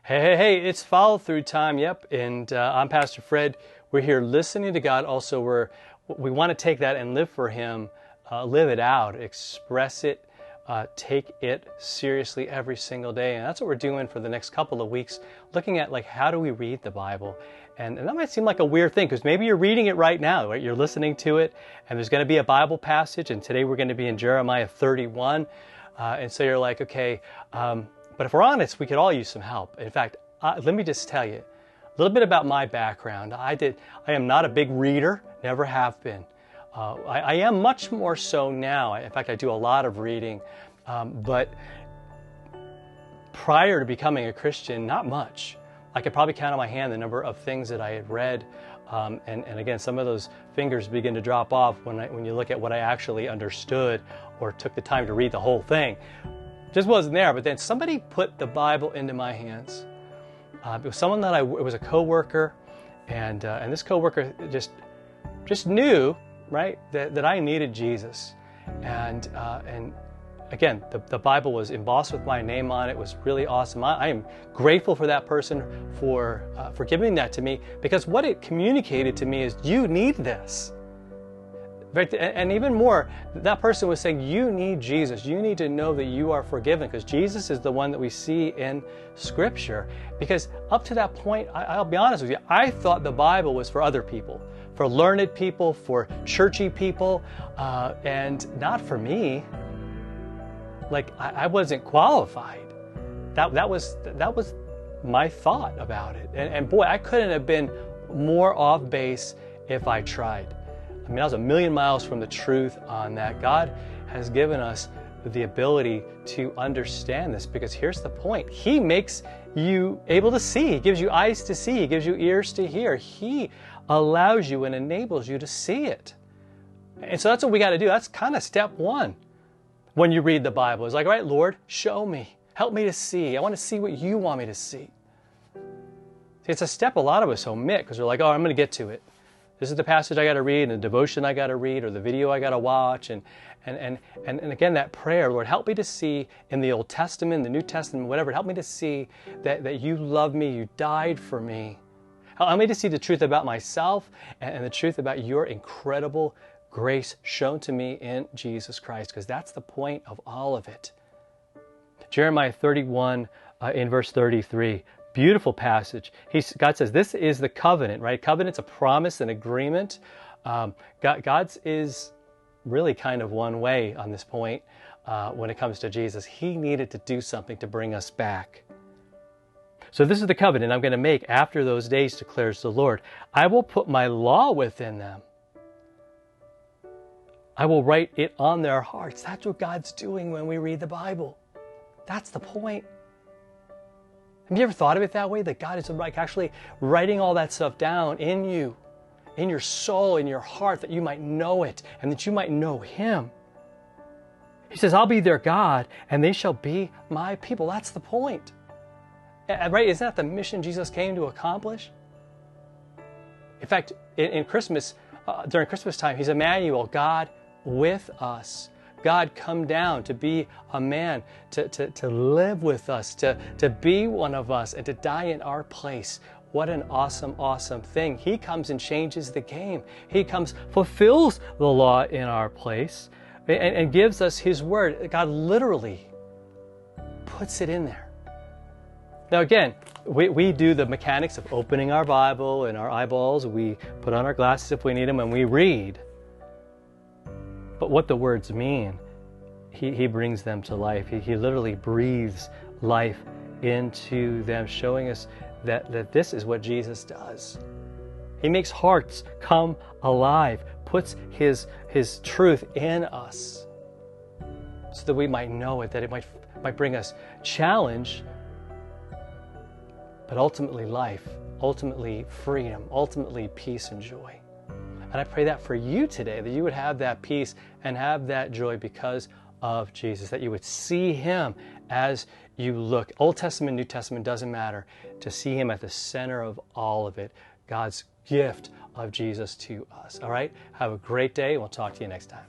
Hey, it's follow through time. Yep. And I'm Pastor Fred. We're here listening to God. Also, we want to take that and live for Him, live it out, express it, take it seriously every single day. And that's what we're doing for the next couple of weeks, looking at how do we read the Bible? And that might seem like a weird thing because maybe you're reading it right now, right? You're listening to it, and there's going to be a Bible passage. And today we're going to be in Jeremiah 31. And so you're like, okay, but if we're honest, we could all use some help. In fact, let me just tell you a little bit about my background. I am not a big reader, never have been. I am much more so now. In fact, I do a lot of reading, but prior to becoming a Christian, not much. I could probably count on my hand the number of things that I had read. And again, some of those fingers begin to drop off when you look at what I actually understood or took the time to read the whole thing. Just wasn't there. But then somebody put the Bible into my hands. It was someone that it was a coworker, and this coworker just knew, right, that I needed Jesus, and again, the Bible was embossed with my name on it. It was really awesome. I am grateful for that person for giving that to me, because what it communicated to me is, you need this. Right? And even more, that person was saying, you need Jesus. You need to know that you are forgiven, because Jesus is the one that we see in Scripture. Because up to that point, I'll be honest with you, I thought the Bible was for other people, for learned people, for churchy people, and not for me. I wasn't qualified. That was my thought about it. And boy, I couldn't have been more off base if I tried. I mean, I was a million miles from the truth on that. God has given us the ability to understand this, because here's the point. He makes you able to see. He gives you eyes to see. He gives you ears to hear. He allows you and enables you to see it. And so that's what we got to do. That's kind of step one when you read the Bible. It's like, all right, Lord, show me. Help me to see. I want to see what you want me to see. See, it's a step a lot of us omit because we're like, oh, I'm going to get to it. This is the passage I got to read, and the devotion I got to read, or the video I got to watch, and again, that prayer, Lord, help me to see in the Old Testament, the New Testament, whatever, help me to see that you love me, you died for me. Help me to see the truth about myself and the truth about your incredible grace shown to me in Jesus Christ, because that's the point of all of it. Jeremiah 31 in verse 33. Beautiful passage. God says this is the covenant, right? Covenant's a promise, an agreement. God's is really kind of one way on this point when it comes to Jesus. He needed to do something to bring us back. So this is the covenant I'm going to make after those days, declares the Lord. I will put my law within them. I will write it on their hearts. That's what God's doing when we read the Bible. That's the point. Have you ever thought of it that way? That God is actually writing all that stuff down in you, in your soul, in your heart, that you might know it and that you might know Him. He says, I'll be their God and they shall be my people. That's the point. Right? Isn't that the mission Jesus came to accomplish? In fact, in Christmas, during Christmas time, He's Emmanuel, God with us. God come down to be a man, to live with us, to be one of us, and to die in our place. What an awesome, awesome thing. He comes and changes the game. He comes, fulfills the law in our place, and gives us His word. God literally puts it in there. Now again, we do the mechanics of opening our Bible and our eyeballs. We put on our glasses if we need them, and we read. But what the words mean, He brings them to life. He literally breathes life into them, showing us that this is what Jesus does. He makes hearts come alive, puts His truth in us so that we might know it, that it might bring us challenge, but ultimately life, ultimately freedom, ultimately peace and joy. And I pray that for you today, that you would have that peace and have that joy because of Jesus, that you would see Him as you look. Old Testament, New Testament, doesn't matter. To see Him at the center of all of it, God's gift of Jesus to us. All right? Have a great day. We'll talk to you next time.